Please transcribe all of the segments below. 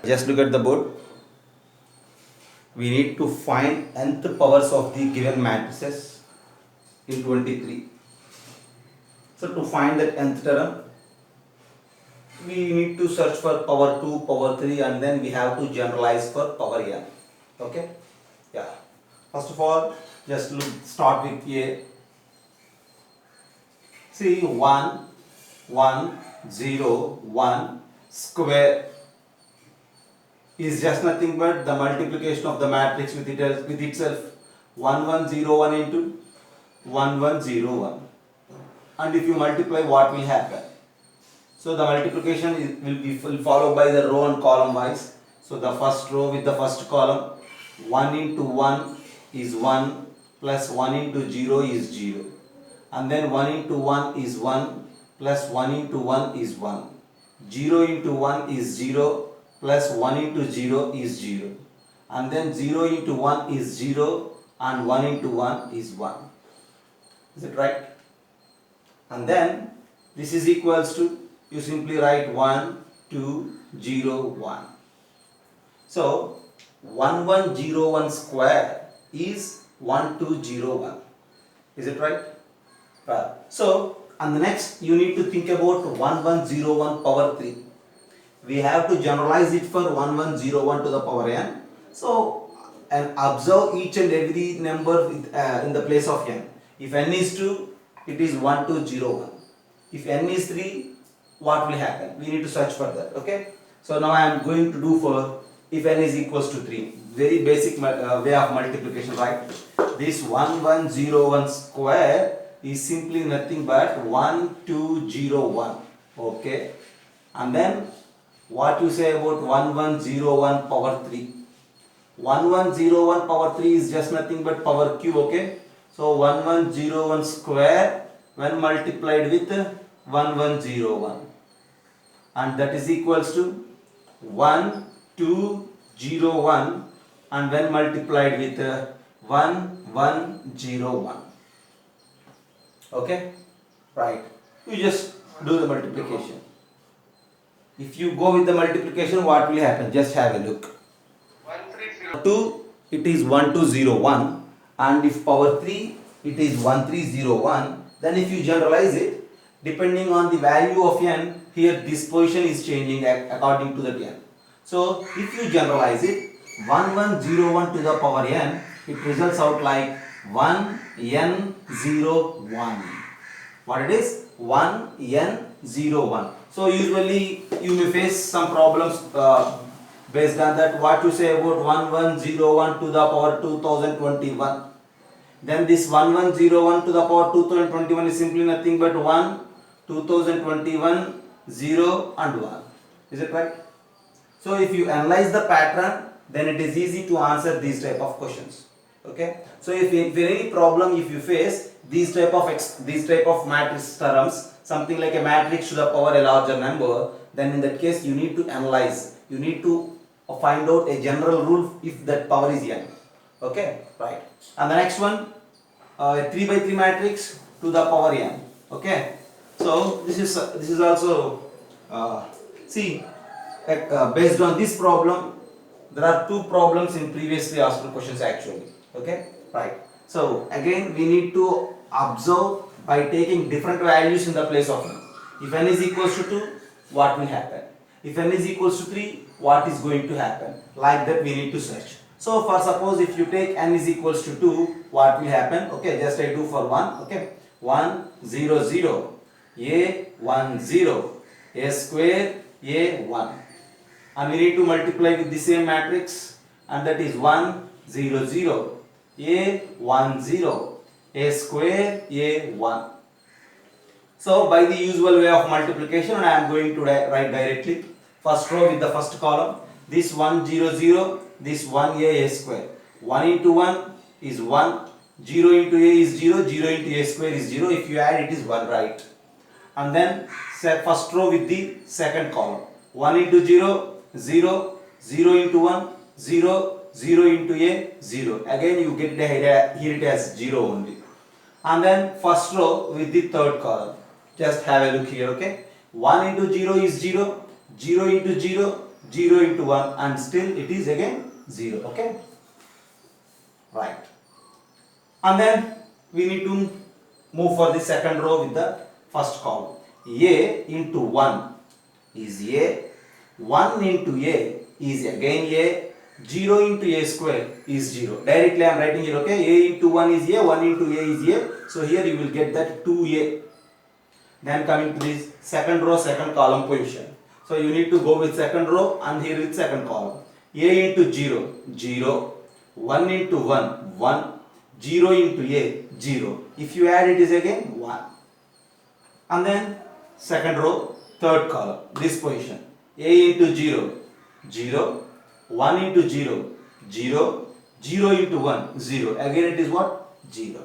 Just look at the board. We need to find nth powers of the given matrices in 23. So to find that nth term, we need to search for power 2, power 3, and then we have to generalize for power n. Okay? Yeah. First of all, just start with A. See 1, 1, 0, 1 square is just nothing but the multiplication of the matrix with itself. 1 1 0 1 into 1 1 0 1, and if you multiply, what will happen? So the multiplication will follow by the row and column wise. So the first row with the first column, 1 into 1 is 1, plus 1 into 0 is 0, and then 1 into 1 is 1, plus 1 into 1 is 1, 0 into 1 is 0, plus 1 into 0 is 0, and then 0 into 1 is 0, and 1 into 1 is 1. Is it right? And then this is equals to, you simply write 1 2 0 1. So 1 1 0 1 square is 1 2 0 1. Is it right? Right. So, and the next you need to think about 1 1 0 1 power 3. We have to generalize it for 1 1 0 1 to the power n. So, and observe each and every number in the place of n. If n is 2, it is 1 2 0 1. If n is 3, what will happen? We need to search for that. Okay. So now I am going to do for if n is equals to 3. Very basic way of multiplication, right? This 1 1 0 1 square is simply nothing but 1 2 0 1. Okay. And then what you say about 1 1 0 1 power 3? 1 1 0 1 power 3 is just nothing but power cube. Okay. So 1 1 0 1 square when multiplied with 1 1 0 1, and that is equals to 1 2 0 1, and when multiplied with 1 1 0 1. Okay, right? You just do the multiplication. If you go with the multiplication, what will happen? Just have a look. 2, it is 1201, and if power 3, it is 1301. Then if you generalize it, depending on the value of n, here this position is changing according to the n. So if you generalize it, 1101 to the power n, it results out like 1n01. What it is? 1n01. So usually you may face some problems based on that. What you say about 1101 to the power 2021? Then this 1101 to the power 2021 is simply nothing but 1 2021 0 and 1. Is it right? So if you analyze the pattern, then it is easy to answer these type of questions. Okay. So if any problem if you face these type of matrix terms, something like a matrix to the power a larger number, then in that case you need to analyze. You need to find out a general rule if that power is n. Okay, right. And the next one, 3 by 3 matrix to the power n. Okay. So this is also based on this problem, there are two problems in previously asked questions actually. Okay, right. So again we need to observe by taking different values in the place of n. If n is equals to 2, what will happen? If n is equals to 3, what is going to happen? Like that we need to search. So for suppose if you take n is equals to 2, what will happen? Okay, just I do for 1. Okay, 1 0 0 a 1 0 a square a 1, and we need to multiply with the same matrix, and that is 1 0 0 a 1 0 a square a 1. So by the usual way of multiplication, I am going to write directly first row with the first column. This 1 0 0, this 1 a square. 1 into 1 is 1, 0 into a is 0, 0 into a square is 0. If you add, it is 1, right? And then first row with the second column. 1 into 0, 0, 0 into 1, 0, 0 into a, 0. Again you get here it as 0 only. And then first row with the third column. Just have a look here, okay? 1 into 0 is 0, 0 into 0, 0 into 1, and still it is again 0. Okay, right. And then we need to move for the second row with the first column. A into 1 is A, 1 into A is again A, 0 into A square is 0. Directly I am writing here, okay, A into 1 is A, 1 into A is A. So here you will get that 2A. Then coming to this second row, second column position. So you need to go with second row and here with second column. A into 0, 0, 1 into 1, 1, 0 into A, 0. If you add it is again 1. And then second row, third column, this position. A into 0, 0, 1 into 0, 0, 0 into 1, 0. Again it is what? 0.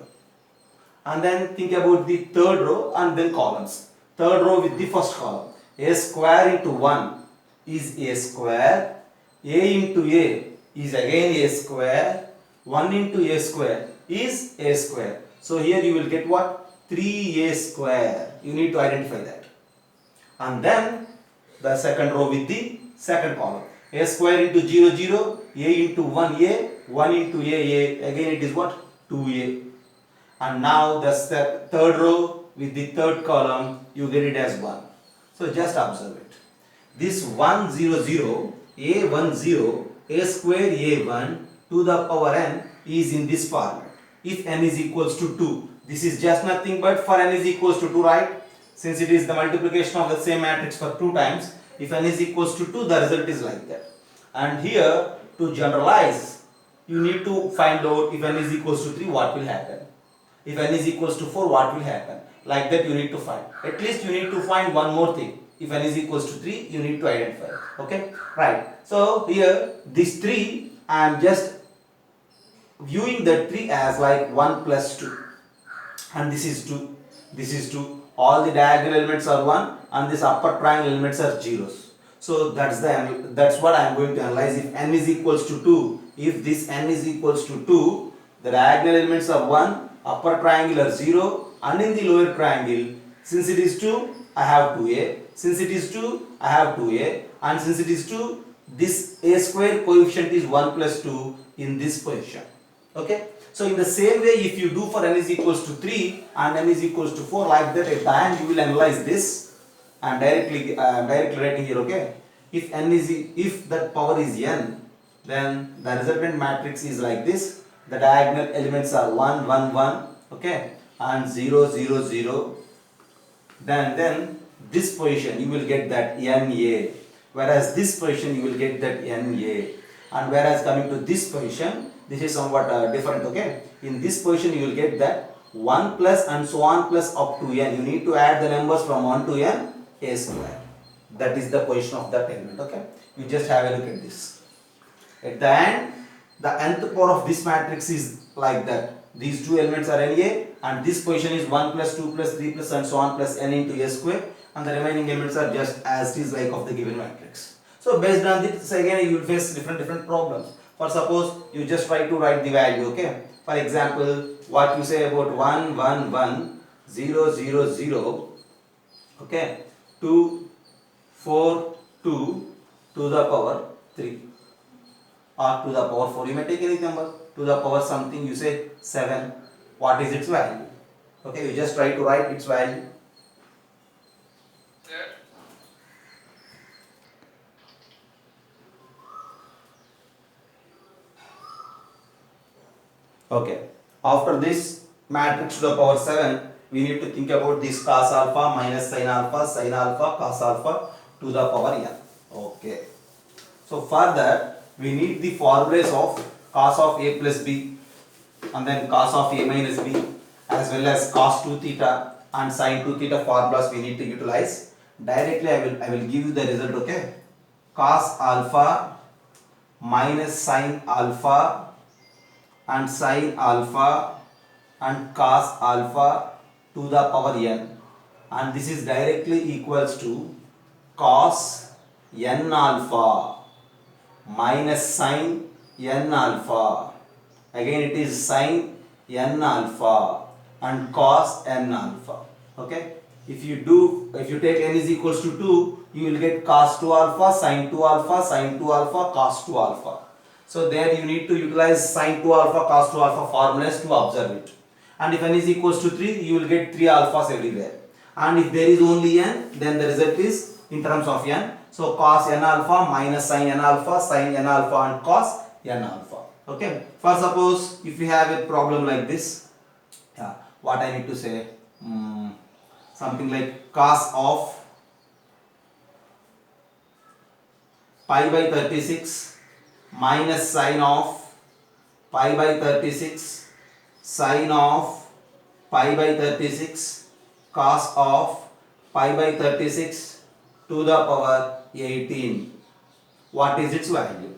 And then think about the third row and then columns. Third row with the first column. A square into 1 is A square. A into A is again A square. 1 into A square is A square. So here you will get what? 3A square. You need to identify that. And then the second row with the second column. A square into 0, 0. A into 1, A. 1 into A. Again it is what? 2A. And now the third row with the third column, you get it as 1. So just observe it. This 1, 0, 0, A1, 0, A square A1 to the power n is in this format. If n is equals to 2, this is just nothing but for n is equals to 2, right? Since it is the multiplication of the same matrix for 2 times, if n is equals to 2, the result is like that. And here, to generalize, you need to find out if n is equals to 3, what will happen. If n is equals to 4, what will happen? Like that you need to find. At least you need to find one more thing. If n is equals to 3, you need to identify it. Okay? Right. So here, this 3, I am just viewing that 3 as like 1 plus 2. And this is 2. This is 2. All the diagonal elements are 1 and this upper triangle elements are zeros. So that's what I am going to analyze. If n is equals to 2, if this n is equals to 2, the diagonal elements are 1, upper triangle are 0, and in the lower triangle, since it is 2, I have 2a, since it is 2, I have 2a, and since it is 2, this a square coefficient is 1 plus 2 in this position. Okay? So in the same way, if you do for n is equals to 3 and n is equals to 4, like that at the end you will analyze this. I am directly writing here, okay? If that power is n, then the resultant matrix is like this. The diagonal elements are 1, 1, 1, okay, and 0, 0, 0. Then this position you will get that NA, whereas this position you will get that NA, and whereas coming to this position, this is somewhat different, okay. In this position you will get that 1 plus and so on plus up to n. You need to add the numbers from 1 to n, a square. That is the position of that element, okay. You just have a look at this. At the end, the nth power of this matrix is like that. These two elements are NA and this position is 1 plus 2 plus 3 plus and so on plus n into a square, and the remaining elements are just as it is like of the given matrix. So based on this, again you will face different problems. For suppose you just try to write the value, okay. For example, what you say about 1, 1, 1, 0, 0, 0, okay, 2, 4, 2 to the power 3 or to the power 4. You may take any number. To the power something, you say 7. What is its value? Okay, you just try to write its value. Okay, after this matrix to the power 7, we need to think about this cos alpha minus sin alpha, cos alpha to the power n. Okay, so for that we need the formulas of cos of a plus b and then cos of a minus b, as well as cos 2 theta and sin 2 theta formulas we need to utilize. Directly I will give you the result, okay. Cos alpha minus sin alpha and sin alpha and cos alpha to the power n, and this is directly equals to cos n alpha minus sin n alpha, again it is sin n alpha and cos n alpha. Okay, if you take n is equals to 2, you will get cos 2 alpha, sin 2 alpha, sin 2 alpha, cos 2 alpha. So there you need to utilize sin 2 alpha, cos 2 alpha formulas to observe it. And if n is equals to 3, you will get 3 alphas everywhere. And if there is only n, then the result is in terms of n. So cos n alpha minus sin n alpha and cos n alpha. Okay. For suppose if you have a problem like this, what I need to say, something like cos of pi by 36 minus sin of pi by 36 sin of pi by 36 cos of pi by 36 to the power 18. What is its value?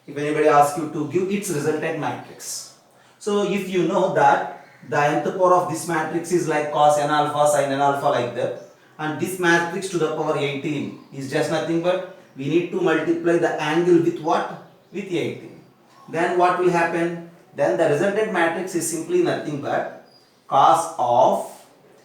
If anybody asks you to give its resultant matrix. So if you know that the nth power of this matrix is like cos n alpha, sin n alpha like that, and this matrix to the power 18 is just nothing but we need to multiply the angle with what? With 18. Then what will happen? Then the resultant matrix is simply nothing but cos of,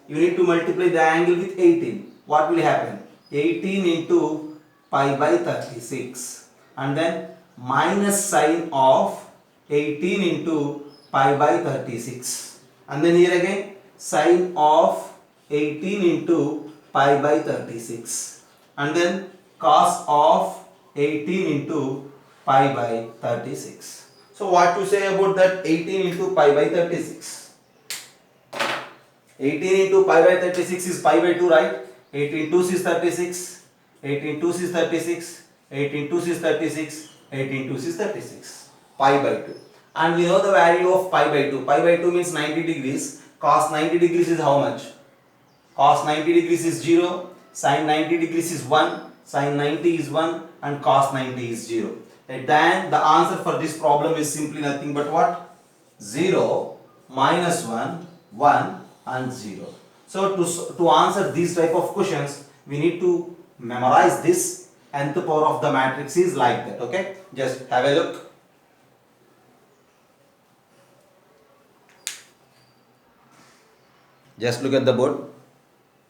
you need to multiply the angle with 18. What will happen? 18 into pi by 36, and then minus sin of 18 into pi by 36, and then here again sin of 18 into pi by 36, and then cos of 18 into pi by 36. So what to say about that 18 into pi by 36? 18 into pi by 36 is pi by 2, right? 18 2 is 36, 18 2 is 36, 18 2 is 36, 18 2 is 36, pi by 2. And we know the value of pi by 2. Pi by 2 means 90 degrees. Cos 90 degrees is how much? Cos 90 degrees is 0, sin 90 degrees is 1, sin 90 is 1, and cos 90 is 0. Then the answer for this problem is simply nothing but what? 0, minus 1, 1 and 0. So to answer these type of questions, we need to memorize this nth power of the matrix is like that. Okay, just have a look. Just look at the board.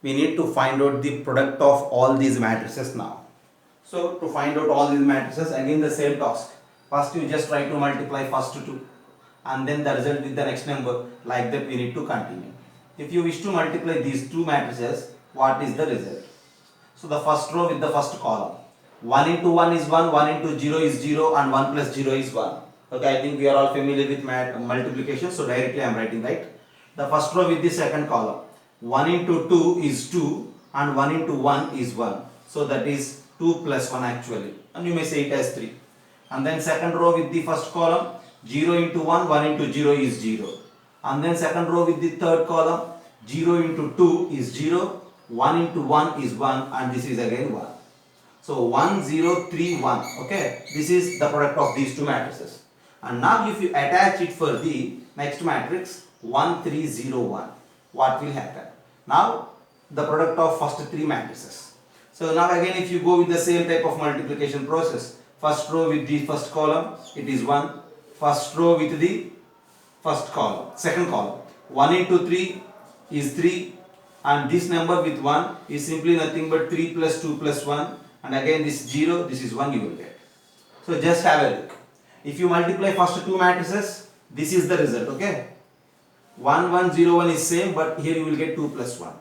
We need to find out the product of all these matrices now. So to find out all these matrices, again the same task. First you just try to multiply first two and then the result with the next number. Like that we need to continue. If you wish to multiply these two matrices, what is the result? So the first row with the first column. 1 into 1 is 1, 1 into 0 is 0, and 1 plus 0 is 1. Okay, I think we are all familiar with multiplication, so directly I am writing, right? The first row with the second column. 1 into 2 is 2, and 1 into 1 is 1. So that is 2 plus 1 actually, and you may say it as 3. And then second row with the first column. 0 into 1, 1 into 0 is 0. And then second row with the third column. 0 into 2 is 0, 1 into 1 is 1, and this is again 1. So 1, 0, 3, 1. Okay, this is the product of these two matrices. And now if you attach it for the next matrix 1, 3, 0, 1, what will happen? Now the product of first three matrices. So now again if you go with the same type of multiplication process, first row with the first column it is 1, first row with the first column, second column, 1 into 3 is 3, and this number with 1 is simply nothing but 3 plus 2 plus 1, and again this 0, this is 1 you will get. So just have a look. If you multiply first two matrices, this is the result. Okay, 1, 1, 0, 1 is same, but here you will get 2 plus 1.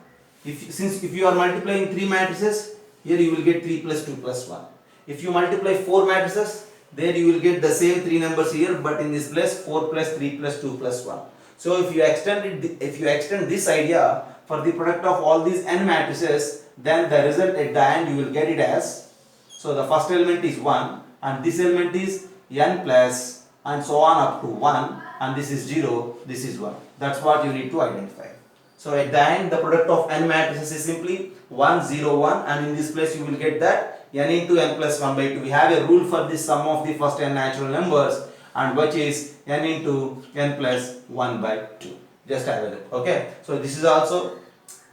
If you are multiplying 3 matrices, here you will get 3 plus 2 plus 1. If you multiply 4 matrices, there you will get the same 3 numbers here, but in this place 4 plus 3 plus 2 plus 1. So if you extend this idea for the product of all these n matrices, then the result at the end you will get it as, so the first element is 1, and this element is n plus, and so on up to 1, and this is 0, this is 1. That's what you need to identify. So at the end the product of n matrices is simply 1, 0, 1, and in this place you will get that n into n plus 1 by 2. We have a rule for the sum of the first n natural numbers, and which is n into n plus 1 by 2. Just have a look. Okay, so this is also,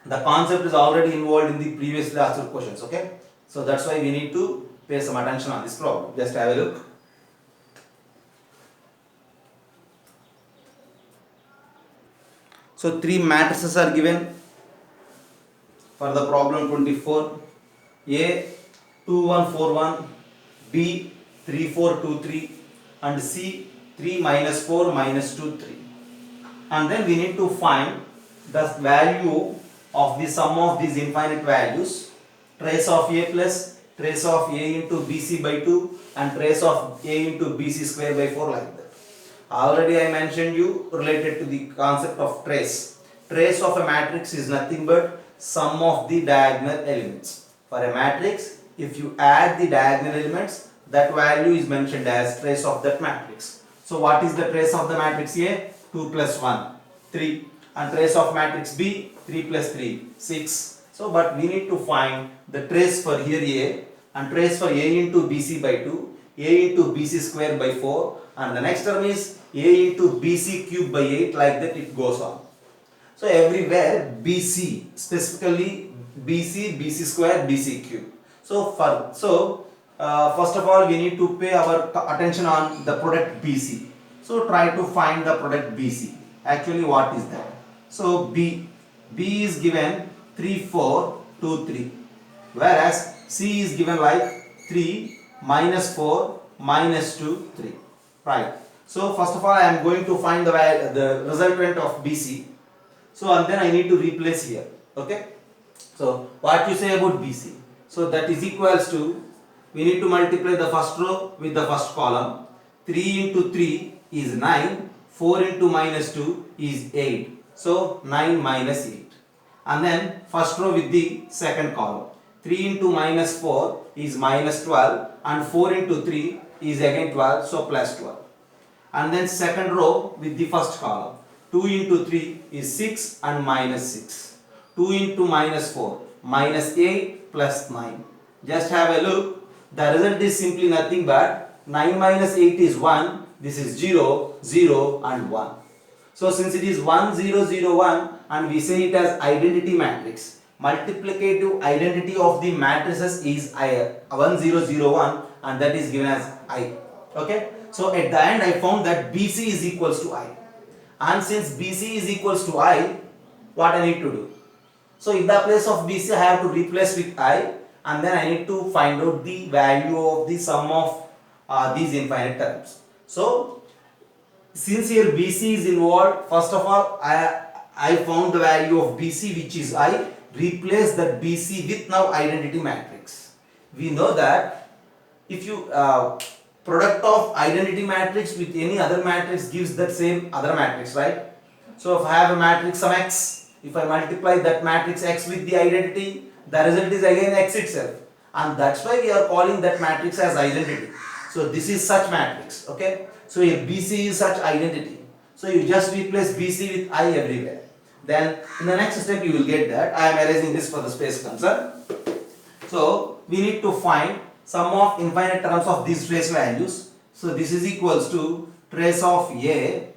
the concept is already involved in the previously asked questions. Okay, so that's why we need to pay some attention on this problem. Just have a look. So three matrices are given for the problem 24. A, 2 1 4 1, B 3 4 2 3, and C 3 minus 4 minus 2 3. And then we need to find the value of the sum of these infinite values, trace of A plus trace of A into BC by 2 and trace of A into BC square by 4, like that. Already I mentioned you related to the concept of trace. Trace of a matrix is nothing but sum of the diagonal elements. For a matrix, if you add the diagonal elements, that value is mentioned as trace of that matrix. So what is the trace of the matrix A? 2 plus 1, 3. And trace of matrix B, 3 plus 3, 6. So but we need to find the trace for here A, and trace for A into BC by 2, A into BC square by 4, and the next term is A into BC cube by 8, like that it goes on. So everywhere BC, specifically BC, BC square, BC cube. So first of all we need to pay our attention on the product BC. So try to find the product BC. Actually what is that? So B is given 3 4 2 3, whereas C is given like 3 minus 4 minus 2 3, right? So first of all I am going to find the resultant of BC. So and then I need to replace here. Okay. So what you say about BC? So that is equals to, we need to multiply the first row with the first column. 3 into 3 is 9. 4 into minus 2 is 8. So 9 minus 8. And then first row with the second column. 3 into minus 4 is minus 12. And 4 into 3 is again 12. So plus 12. And then second row with the first column. 2 into 3 is 6 and minus 6. 2 into minus 4 minus 8 plus 9. Just have a look. The result is simply nothing but 9 minus 8 is 1. This is 0, 0 and 1. So since it is 1, 0, 0, 1 and we say it as identity matrix, multiplicative identity of the matrices is 1, 0, 0, 1 and that is given as I. Okay. So at the end I found that BC is equals to I. And since BC is equals to I, what I need to do? So in the place of BC I have to replace with I, and then I need to find out the value of the sum of these infinite terms. So since here BC is involved, first of all I found the value of BC, which is I. Replace that BC with now identity matrix. We know that if you product of identity matrix with any other matrix gives that same other matrix, right? So if I have a matrix sum x, if I multiply that matrix x with the identity, the result is again x itself, and that's why we are calling that matrix as identity. So this is such matrix. Okay. So here BC is such identity. So you just replace BC with I everywhere. Then in the next step you will get that. I am erasing this for the space concern. So we need to find sum of infinite terms of these trace values. So this is equals to trace of A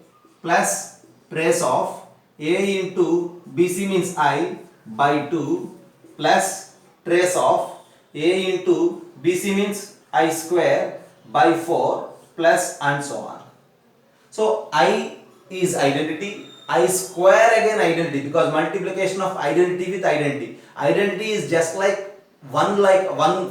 plus trace of A into BC means I by 2 plus trace of A into BC means I square by 4 plus and so on. So I is identity, I square again identity, because multiplication of identity with identity. Identity is just like one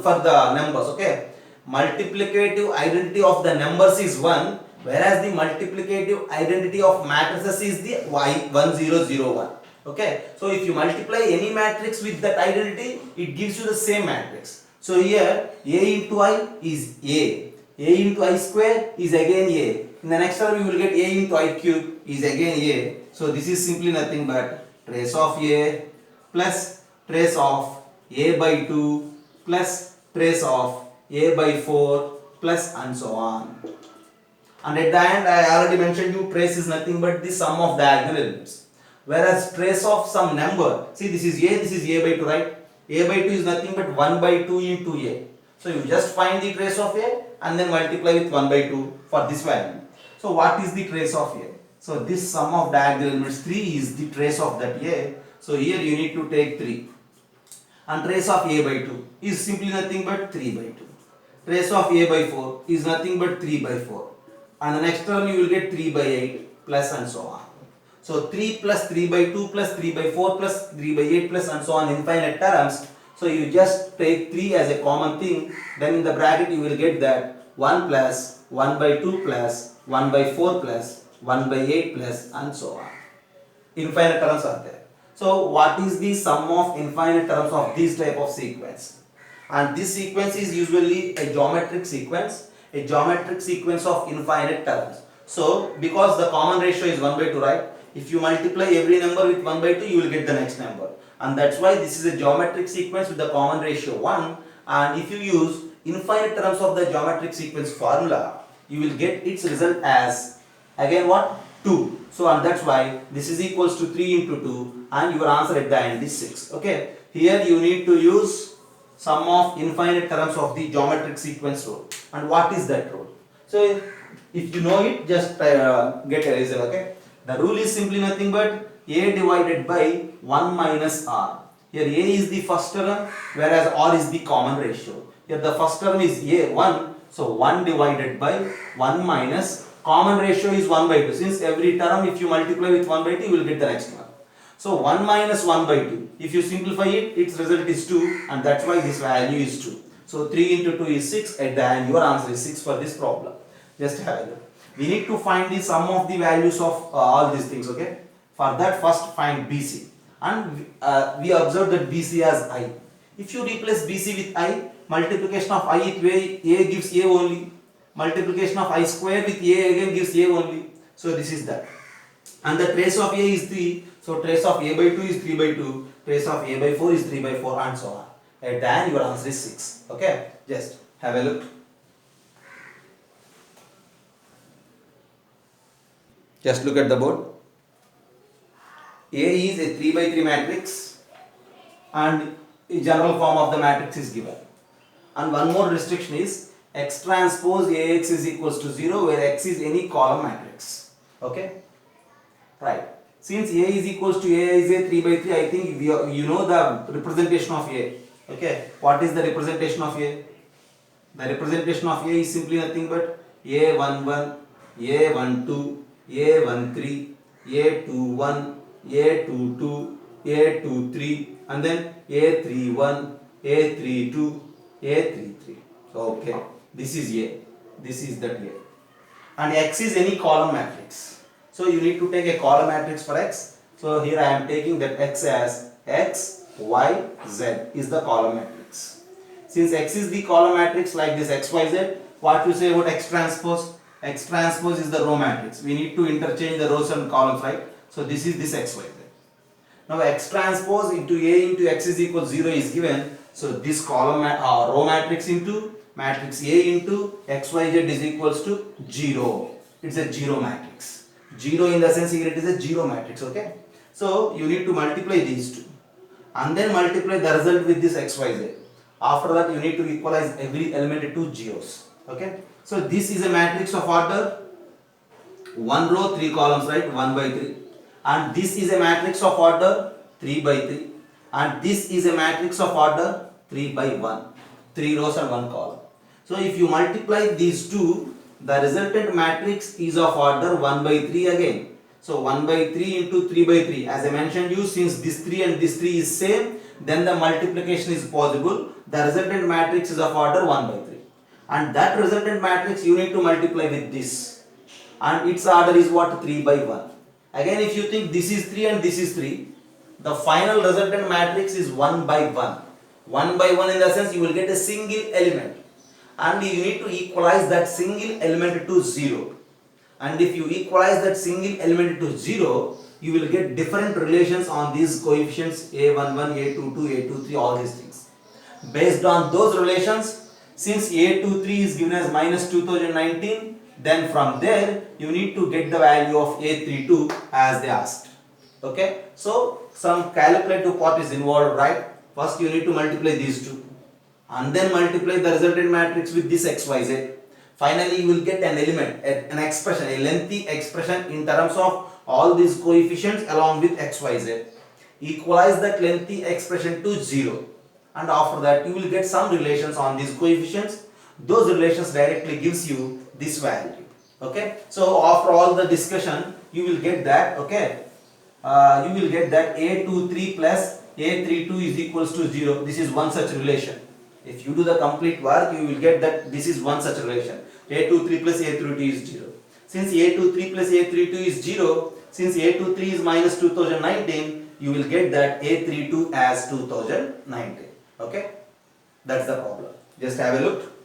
for the numbers. Okay. Multiplicative identity of the numbers is 1, whereas the multiplicative identity of matrices is the 1 0 0 1. Okay. So if you multiply any matrix with that identity, it gives you the same matrix. So here A into I is A into I square is again A. In the next term you will get A into I cube is again A. So this is simply nothing but trace of A plus trace of A by 2 plus trace of A by 4 plus and so on. And at the end I already mentioned you trace is nothing but the sum of diagonal elements. Whereas trace of some number, see this is A by 2, right? A by 2 is nothing but 1 by 2 into A. So you just find the trace of A and then multiply with 1 by 2 for this value. So what is the trace of A? So this sum of diagonal elements 3 is the trace of that A. So here you need to take 3. And trace of A by 2 is simply nothing but 3 by 2. Trace of A by 4 is nothing but 3 by 4. And the next term you will get 3 by 8 plus and so on. So 3 plus 3 by 2 plus 3 by 4 plus 3 by 8 plus and so on, infinite terms. So you just take 3 as a common thing, then in the bracket you will get that 1 plus 1 by 2 plus 1 by 4 plus 1 by 8 plus and so on. Infinite terms are there. So what is the sum of infinite terms of this type of sequence? And this sequence is usually a geometric sequence of infinite terms. So because the common ratio is 1 by 2, right? If you multiply every number with 1 by 2, you will get the next number. And that's why this is a geometric sequence with the common ratio 1. And if you use infinite terms of the geometric sequence formula, you will get its result as, again what? 2. So and that's why this is equals to 3 into 2 and your answer at the end is 6. Okay. Here you need to use sum of infinite terms of the geometric sequence rule. And what is that rule? So if you know it, just get a result. Okay. The rule is simply nothing but a divided by 1 minus r. Here a is the first term whereas r is the common ratio. Here the first term is a 1. So 1 divided by 1 minus common ratio is 1 by 2. Since every term if you multiply with 1 by 2 you will get the next one. So 1 minus 1 by 2. If you simplify it, its result is 2 and that's why this value is 2. So 3 into 2 is 6. At the end your answer is 6 for this problem. Just have a look. We need to find the sum of the values of all these things. Okay. For that first find BC. And we observe that BC as I. If you replace BC with I, multiplication of I with A gives A only. Multiplication of I square with A again gives A only. So this is that. And the trace of A is 3. So trace of A by 2 is 3 by 2. Trace of A by 4 is 3 by 4 and so on. At the end your answer is 6. Okay. Just have a look. Just look at the board. A is a 3 by 3 matrix and a general form of the matrix is given. And one more restriction is x transpose Ax is equals to 0 where x is any column matrix. Okay. Right. Since A is equals to A is a 3 by 3, I think you know the representation of A. Okay. What is the representation of A? The representation of A is simply nothing but A11, A12, A13, A21, A22, A23 and then A31, A32, A33. Okay. This is A. This is that A. And X is any column matrix. So you need to take a column matrix for X. So here I am taking that X as X, Y, Z is the column matrix. Since X is the column matrix like this X, Y, Z, what you say about X transpose? X transpose is the row matrix. We need to interchange the rows and columns, right? So this is this X, Y, Z. Now X transpose into A into X is equal 0 is given. So this column row matrix into matrix A into X, Y, Z is equals to 0. It's a 0 matrix. 0 in the sense here it is a 0 matrix. Okay. So you need to multiply these two and then multiply the result with this X, Y, Z. After that you need to equalize every element into zeros. Okay. So this is a matrix of order 1 row 3 columns, right? 1 by 3. And this is a matrix of order 3 by 3. And this is a matrix of order 3 by 1. 3 rows and 1 column. So if you multiply these two, the resultant matrix is of order 1 by 3 again. So 1 by 3 into 3 by 3. As I mentioned you, since this 3 and this 3 is same, then the multiplication is possible. The resultant matrix is of order 1 by 3. And that resultant matrix you need to multiply with this. And its order is what? 3 by 1. Again, if you think this is 3 and this is 3, the final resultant matrix is 1 by 1. 1 by 1 in the sense you will get a single element. And you need to equalize that single element to 0. And if you equalize that single element to 0, you will get different relations on these coefficients A11, A22, A23, all these things. Based on those relations, since A23 is given as minus 2019, then from there you need to get the value of A32 as they asked. Okay, so some calculative part is involved, right? First you need to multiply these two and then multiply the resultant matrix with this XYZ. Finally you will get an element, an expression, a lengthy expression in terms of all these coefficients along with XYZ. Equalize that lengthy expression to 0 and after that you will get some relations on these coefficients. Those relations directly gives you this value. Okay, so after all the discussion you will get that, okay, you will get that A23 plus A32 is equals to 0. This is one such relation. If you do the complete work, you will get that this is one such relation. A23 plus A32 is 0. Since A23 plus A32 is 0, since A23 is minus 2019, you will get that A32 as 2019. Okay? That's the problem. Just have a look.